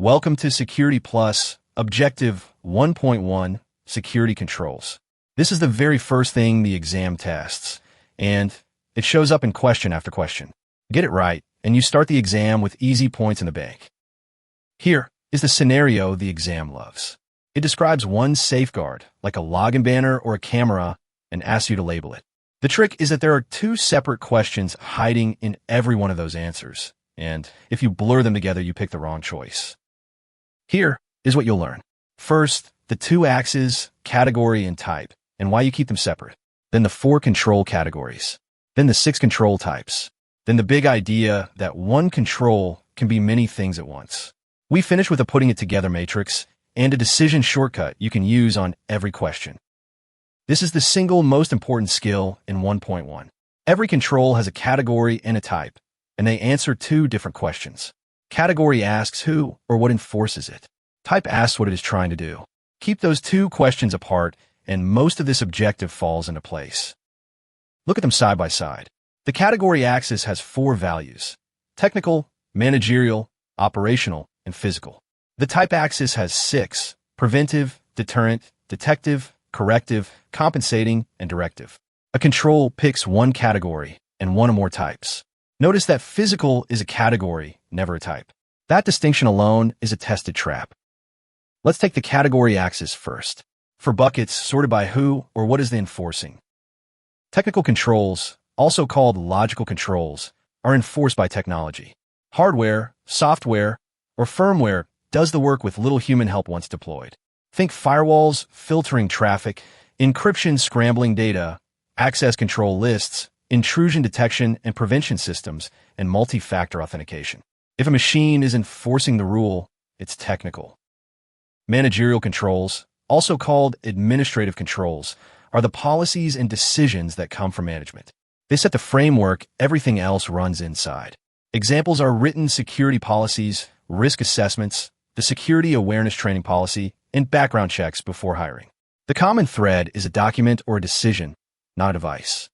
Welcome to Security Plus, Objective 1.1, Security Controls. This is the very first thing the exam tests, and it shows up in question after question. Get it right, and you start the exam with easy points in the bank. Here is the scenario the exam loves. It describes one safeguard, like a login banner or a camera, and asks you to label it. The trick is that there are two separate questions hiding in every one of those answers, and if you blur them together, you pick the wrong choice. Here is what you'll learn. First, the two axes, category and type, and why you keep them separate. Then the 4 control categories. Then the 6 control types. Then the big idea that one control can be many things at once. We finish with a putting it together matrix and a decision shortcut you can use on every question. This is the single most important skill in 1.1. Every control has a category and a type, and they answer 2 different questions. Category asks who or what enforces it. Type asks what it is trying to do. Keep those 2 questions apart, and most of this objective falls into place. Look at them side by side. The category axis has 4 values: technical, managerial, operational, and physical. The type axis has 6: preventive, deterrent, detective, corrective, compensating, and directive. A control picks one category and one or more types. Notice that physical is a category, never a type. That distinction alone is a tested trap. Let's take the category axis first. For buckets, sorted by who or what is the enforcing. Technical controls, also called logical controls, are enforced by technology. Hardware, software, or firmware does the work with little human help once deployed. Think firewalls, filtering traffic, encryption, scrambling data, access control lists, intrusion detection and prevention systems, and multi-factor authentication. If a machine is enforcing the rule, it's technical. Managerial controls, also called administrative controls, are the policies and decisions that come from management. They set the framework everything else runs inside. Examples are written security policies, risk assessments, the security awareness training policy, and background checks before hiring. The common thread is a document or a decision, not a device.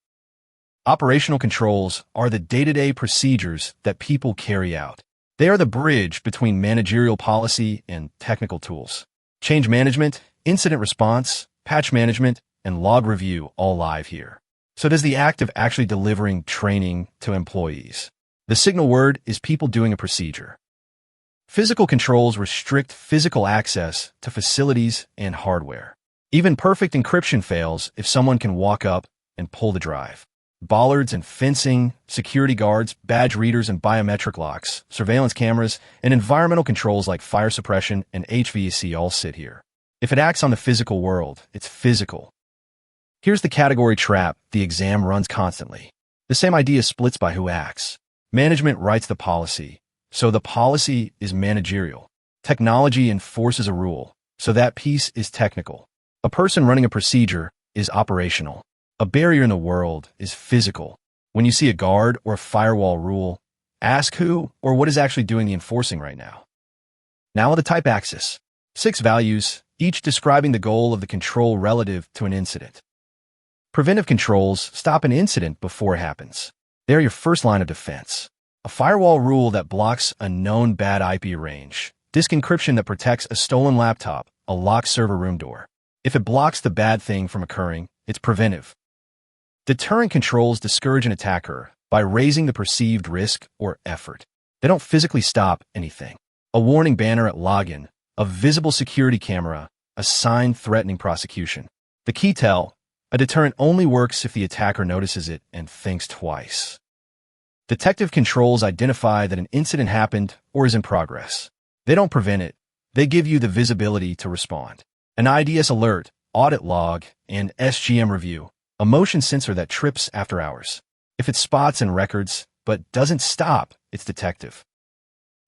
Operational controls are the day-to-day procedures that people carry out. They are the bridge between managerial policy and technical tools. Change management, incident response, patch management, and log review all live here. So does the act of actually delivering training to employees. The signal word is people doing a procedure. Physical controls restrict physical access to facilities and hardware. Even perfect encryption fails if someone can walk up and pull the drive. Bollards and fencing, security guards, badge readers and biometric locks, surveillance cameras, and environmental controls like fire suppression and HVAC all sit here. If it acts on the physical world, it's physical. Here's the category trap the exam runs constantly. The same idea splits by who acts. Management writes the policy, so the policy is managerial. Technology enforces a rule, so that piece is technical. A person running a procedure is operational. A barrier in the world is physical. When you see a guard or a firewall rule, ask who or what is actually doing the enforcing right now. Now on the type axis, 6 values, each describing the goal of the control relative to an incident. Preventive controls stop an incident before it happens. They're your first line of defense. A firewall rule that blocks a known bad IP range. Disk encryption that protects a stolen laptop, a locked server room door. If it blocks the bad thing from occurring, it's preventive. Deterrent controls discourage an attacker by raising the perceived risk or effort. They don't physically stop anything. A warning banner at login, a visible security camera, a sign threatening prosecution. The key tell, a deterrent only works if the attacker notices it and thinks twice. Detective controls identify that an incident happened or is in progress. They don't prevent it. They give you the visibility to respond. An IDS alert, audit log, and SGM review, a motion sensor that trips after hours. If it spots and records, but doesn't stop, it's detective.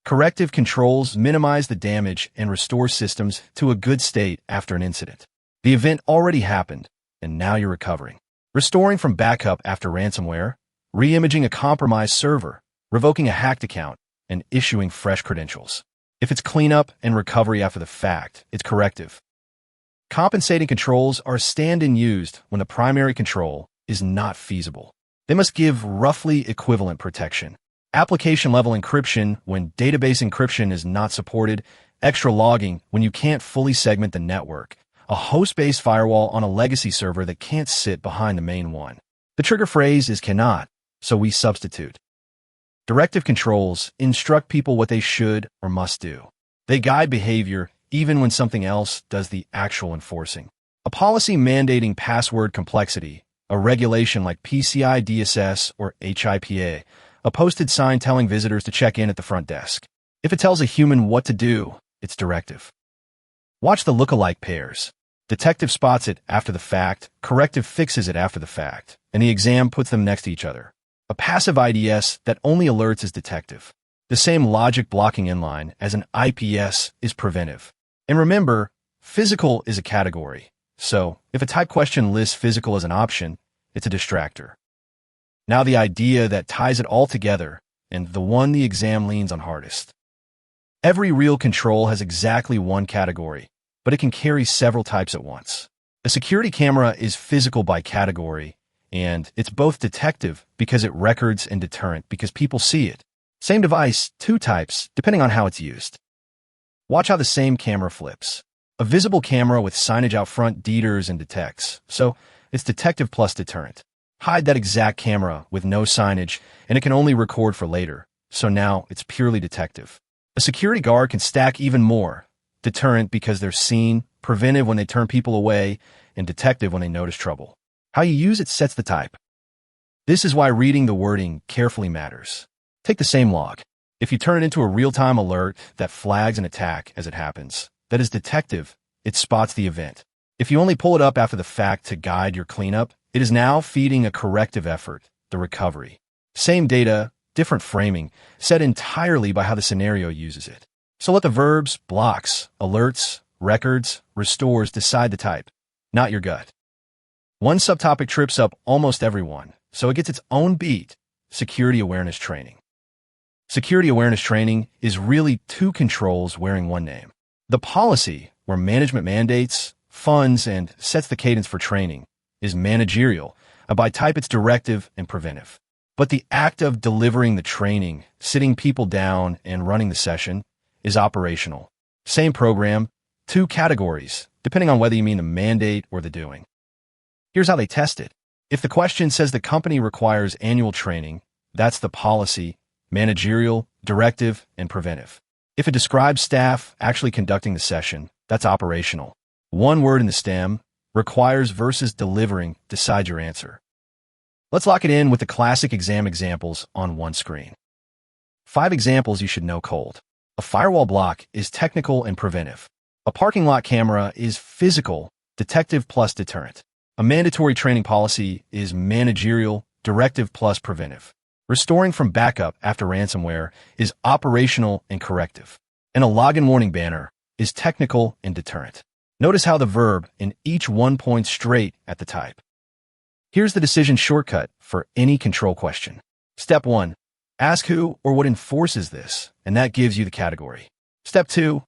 Corrective controls minimize the damage and restore systems to a good state after an incident. The event already happened, and now you're recovering. Restoring from backup after ransomware, re-imaging a compromised server, revoking a hacked account, and issuing fresh credentials. If it's cleanup and recovery after the fact, it's corrective. Compensating controls are stand-in used when the primary control is not feasible. They must give roughly equivalent protection. Application-level encryption when database encryption is not supported, extra logging when you can't fully segment the network, a host-based firewall on a legacy server that can't sit behind the main one. The trigger phrase is cannot, so we substitute. Directive controls instruct people what they should or must do. They guide behavior even when something else does the actual enforcing. A policy mandating password complexity, a regulation like PCI DSS or HIPAA, a posted sign telling visitors to check in at the front desk. If it tells a human what to do, it's directive. Watch the look-alike pairs. Detective spots it after the fact, corrective fixes it after the fact, and the exam puts them next to each other. A passive IDS that only alerts is detective. The same logic blocking inline as an IPS is preventive. And remember, physical is a category. So, if a type question lists physical as an option, it's a distractor. Now the idea that ties it all together, and the one the exam leans on hardest. Every real control has exactly one category, but it can carry several types at once. A security camera is physical by category, and it's both detective because it records and deterrent because people see it. Same device, two types, depending on how it's used. Watch how the same camera flips. A visible camera with signage out front deters and detects, so it's detective plus deterrent. Hide that exact camera with no signage, and it can only record for later, so now it's purely detective. A security guard can stack even more. Deterrent because they're seen, preventive when they turn people away, and detective when they notice trouble. How you use it sets the type. This is why reading the wording carefully matters. Take the same log. If you turn it into a real-time alert that flags an attack as it happens, that is detective, it spots the event. If you only pull it up after the fact to guide your cleanup, it is now feeding a corrective effort, the recovery. Same data, different framing, set entirely by how the scenario uses it. So let the verbs, blocks, alerts, records, restores decide the type, not your gut. One subtopic trips up almost everyone, so it gets its own beat, security awareness training. Security awareness training is really two controls wearing one name. The policy, where management mandates, funds, and sets the cadence for training, is managerial, and by type it's directive and preventive. But the act of delivering the training, sitting people down, and running the session is operational. Same program, two categories, depending on whether you mean the mandate or the doing. Here's how they test it. If the question says the company requires annual training, that's the policy, managerial, directive, and preventive. If it describes staff actually conducting the session, that's operational. One word in the stem, requires versus delivering, decide your answer. Let's lock it in with the classic exam examples on one screen. 5 examples you should know cold. A firewall block is technical and preventive. A parking lot camera is physical, detective plus deterrent. A mandatory training policy is managerial, directive plus preventive. Restoring from backup after ransomware is operational and corrective. And a login warning banner is technical and deterrent. Notice how the verb in each one points straight at the type. Here's the decision shortcut for any control question. Step 1. Ask who or what enforces this, and that gives you the category. Step 2.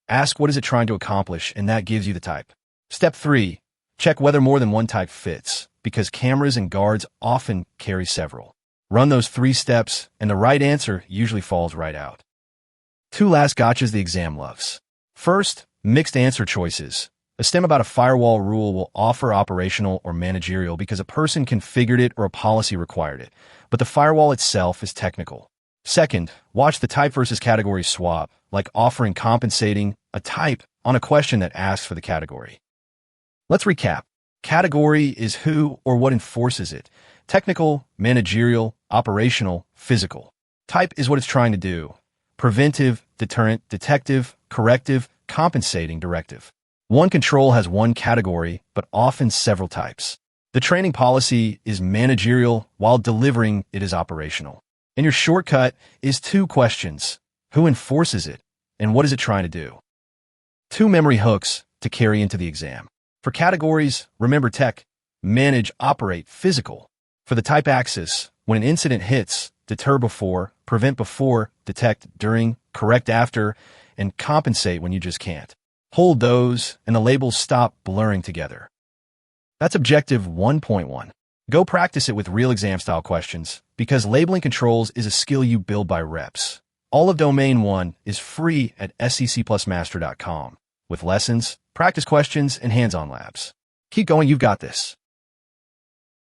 Ask what is it trying to accomplish, and that gives you the type. Step 3. Check whether more than one type fits, because cameras and guards often carry several. Run those 3 steps, and the right answer usually falls right out. 2 last gotchas the exam loves. First, mixed answer choices. A stem about a firewall rule will offer operational or managerial because a person configured it or a policy required it, but the firewall itself is technical. Second, watch the type versus category swap, like offering compensating a type on a question that asks for the category. Let's recap. Category is who or what enforces it. Technical, managerial, operational, physical. Type is what it's trying to do. Preventive, deterrent, detective, corrective, compensating, directive. One control has one category, but often several types. The training policy is managerial, while delivering it is operational. And your shortcut is 2 questions. Who enforces it, and what is it trying to do? 2 memory hooks to carry into the exam. For categories, remember tech, manage, operate, physical. For the type axis, when an incident hits, deter before, prevent before, detect during, correct after, and compensate when you just can't. Hold those, and the labels stop blurring together. That's objective 1.1. Go practice it with real exam-style questions, because labeling controls is a skill you build by reps. All of Domain 1 is free at SecPlusMastery.com with lessons, practice questions, and hands-on labs. Keep going, you've got this.